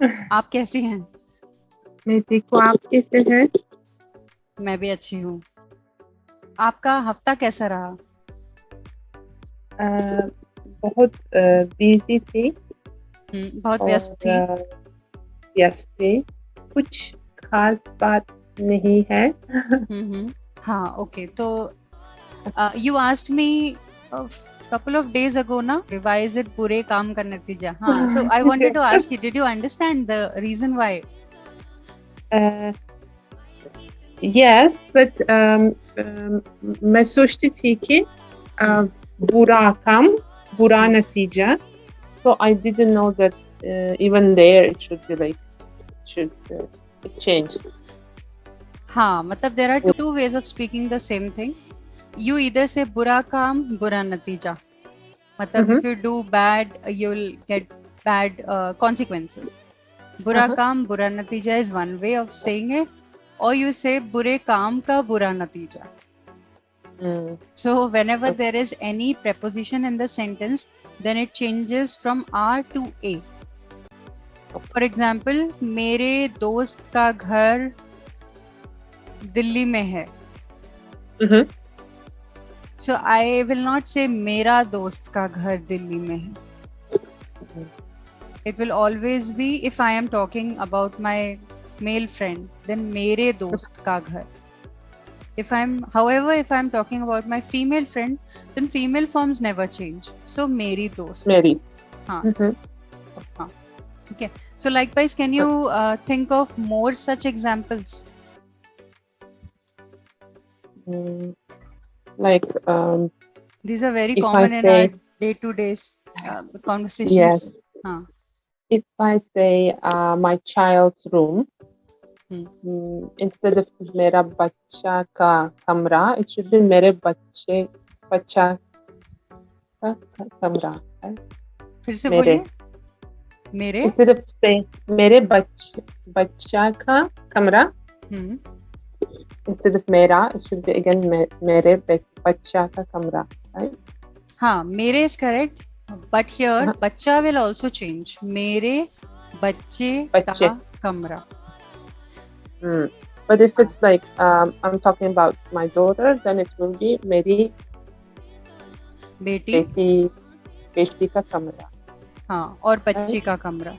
आप कैसी हैं? मैं ठीक हूँ, आप कैसे हैं? मैं भी अच्छी हूँ। आपका हफ्ता कैसा रहा? अ, बहुत बिजी थी बहुत व्यस्त और थी। व्यस्त थी। कुछ खास बात नहीं है। हाँ, ओके। तो you asked me couple of days ago ना, why is it बुरे काम का नतीजा? हाँ, so I wanted to ask you, did you understand the reason why? Yes but मैं सोचती थी कि हम्म, बुरा काम बुरा हम्म। नतीजा. So I didn't know that even there it should be like should it changed. हाँ, मतलब there are two ways of speaking the same thing. You either say बुरा काम बुरा नतीजा, मतलब Mm-hmm. if you do bad you'll get bad consequences. बुरा Uh-huh. काम बुरा नतीजा is one way of saying it, or you say बुरे काम का बुरा नतीजा. Mm. So whenever there is any preposition in the sentence, then it changes from R to A. For example, मेरे दोस्त का घर दिल्ली में है. Mm-hmm. So I will not say मेरा दोस्त का घर दिल्ली में है. It will always be, if I am talking about my male friend, then मेरे दोस्त का घर. However, if I'm talking about my female friend, then female forms never change. So मेरी दोस्त. Mary. हाँ, Mm-hmm. हाँ. Okay. So likewise, can you think of more such examples? Mm, like These are very if I common in say our day-to-day yes, conversations. हाँ. if I say my child's room, instead of मेरा बच्चा का कमरा, it should be मेरे बच्चा का कमरा. Right? फिर से मेरे बोलिए. मेरे. instead of saying मेरे बच्चा का कमरा, instead of मेरा, it should be again मेरे बच्चा का कमरा. Right? हाँ, मेरे is correct, but here बच्चा will also change. मेरे बच्चे का कमरा. But if it's like I'm talking about my daughter, then it will be मेरी बेटी का कमरा. हाँ, और बच्चे का कमरा.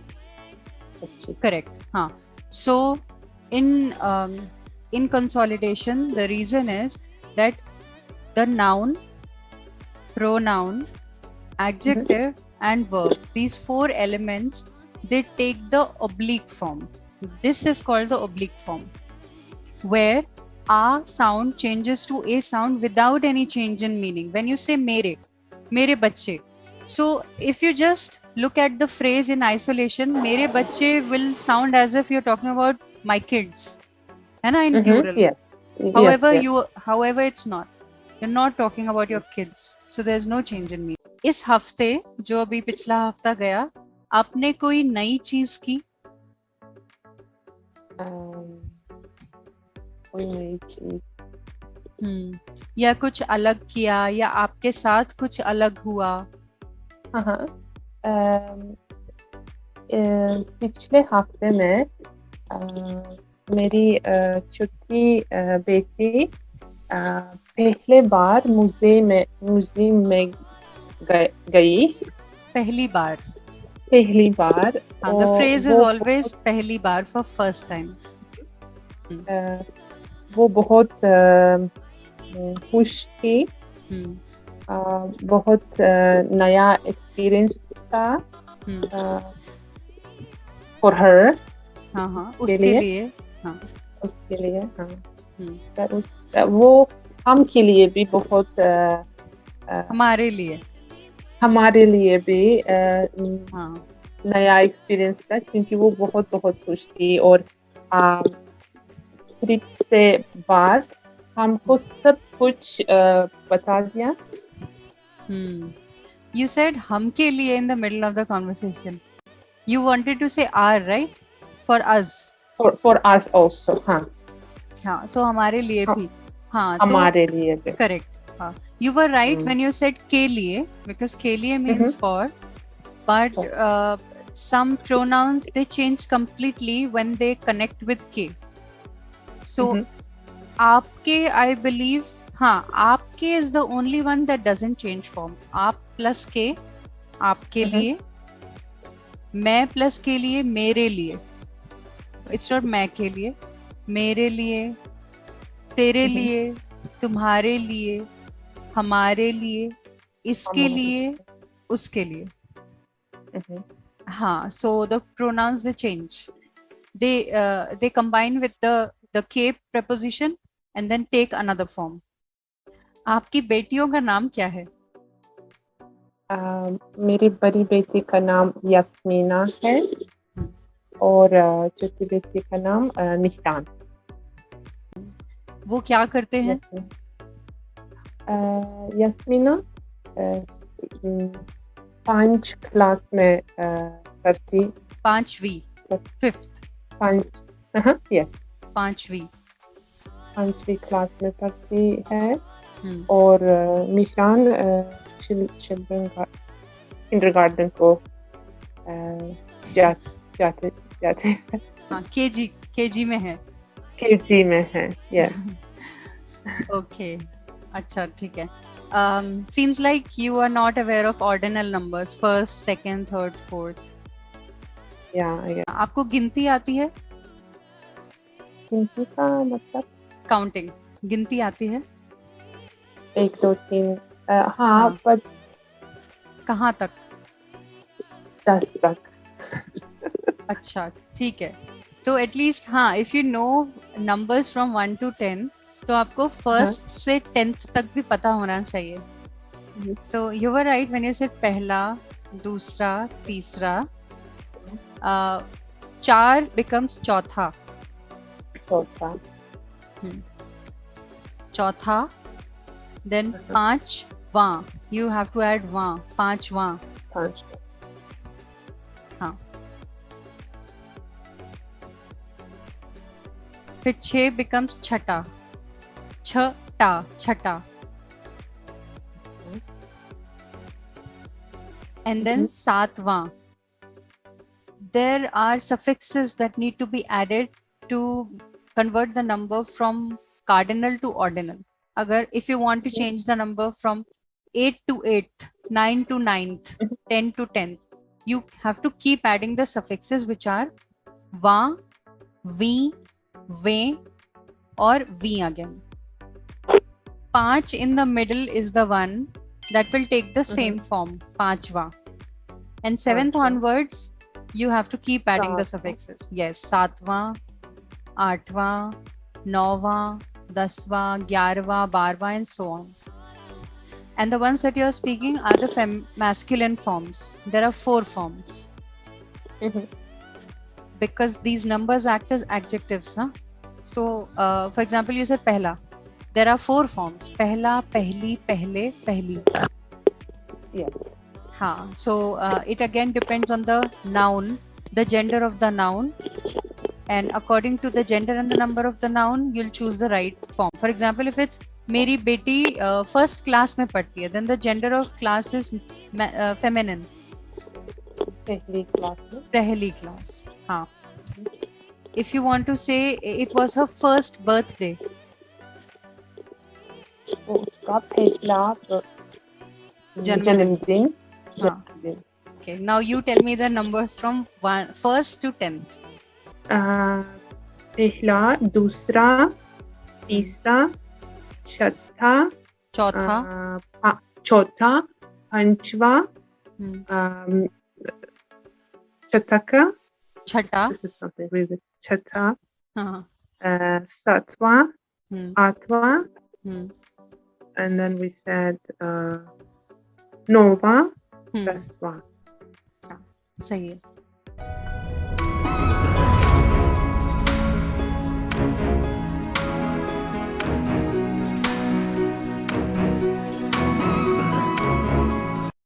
Correct. हाँ. So in consolidation, the reason is that the noun, pronoun, adjective and verb, these four elements, they take the oblique form. This is called the oblique form, where a sound changes to a sound without any change in meaning. When you say mere bacche, so if you just look at the phrase in isolation, mere bacche will sound as if you're talking about my kids, है ना, in plural. Yes. However, it's not. You're not talking about your kids, so there's no change in meaning. इस हफ्ते, जो अभी पिछला हफ्ता गया, आपने कोई नई चीज की? कोई नई चीज. या कुछ अलग किया, या आपके साथ कुछ अलग हुआ? पिछले हफ्ते में मेरी छोटी बेटी पहले बार म्यूजियम में गई. पहली बार. The phrase is always पहली बार, for first time. वो बहुत खुश थी. बहुत नया एक्सपीरियंस था for her. उसके लिए. उसके लिए. वो हम के लिए भी बहुत हमारे लिए भी नया एक्सपीरियंस था, क्योंकि वो बहुत खुश थी. और ट्रिप से बाद हमको सब कुछ बता दिया. You said हम के लिए in the middle of the conversation. You wanted to say our, right? For us. For us also. हाँ, so हमारे लिए भी. हाँ, हमारे लिए भी. Correct. हाँ, you were right when you said के लिए, because के लिए means for, but some pronouns they change completely when they connect with K. So आपके, I believe, हाँ, आपके is the only one that doesn't change form. आप plus K, आपके लिए, मैं plus के लिए, मेरे लिए. It's not मैं के लिए, मेरे लिए, तेरे लिए, तुम्हारे लिए, हमारे लिए, इसके लिए, उसके लिए. हाँ, so the pronouns they change. They combine with the K preposition and then take another form. आपकी बेटियों का नाम क्या है? मेरी बड़ी बेटी का नाम यास्मीना है और छोटी बेटी का नाम निशान. वो क्या करते हैं? यास्मीना 5 क्लास में पढ़ती. 5वीं, 5th. 5वीं क्लास में पढ़ती है. और निशान चिल्ड्रन का किंडरगार्टन को जाते हैं. हाँ, केजी में है. केजी में है. Yes. Okay. अच्छा, ठीक है. Seems like you are not aware of ordinal numbers, first, second, third, fourth. Yeah. आपको गिनती आती है? गिनती का मतलब? काउंटिंग. गिनती आती है? 1 2 3. हाँ, पर कहाँ तक? 10 तक. अच्छा, ठीक है. तो एटलीस्ट हाँ, if you know numbers from 1 to 10, तो आपको फर्स्ट से 10th तक भी पता होना चाहिए. So you were right when you said पहला, दूसरा, तीसरा. 4 becomes चौथा. चौथा. Then 5वां. You have to add वां. 5वां. हाँ. फिर 6 becomes छठा. छठा. And then 7वां. There are suffixes that need to be added to convert the number from cardinal to ordinal. Agar if you want to change the number from 8 to 8th, 9 to 9th, 10 to 10th, you have to keep adding the suffixes which are va, vi, ve or vi again. 5 in the middle is the one that will take the same form, पांचवा. And 7th onwards, you have to keep adding the suffixes. Yes, 7वां, 8वां, 9वां, 10वां, 11वां, 12वां, and so on. And the ones that you are speaking are the masculine forms. There are 4 forms. Because these numbers act as adjectives, huh? So, for example, you said pehla. There are 4 forms. Pehla, pehli, pehle, pehli. Yes. हाँ. So it again depends on the noun, the gender of the noun, and according to the gender and the number of the noun, you'll choose the right form. For example, if it's मेरी बेटी first class में पढ़ती है, then the gender of class is feminine. पहली class. हाँ. If you want to say it was her first birthday, उसका पहला जन्मदिन. Okay, now you tell me the numbers from 1st to 10th. पहला, दूसरा, तीसरा, चौथा, पांचवा, छठा, सातवां, आठवां, and then we said नौवां, 10वां. सही है.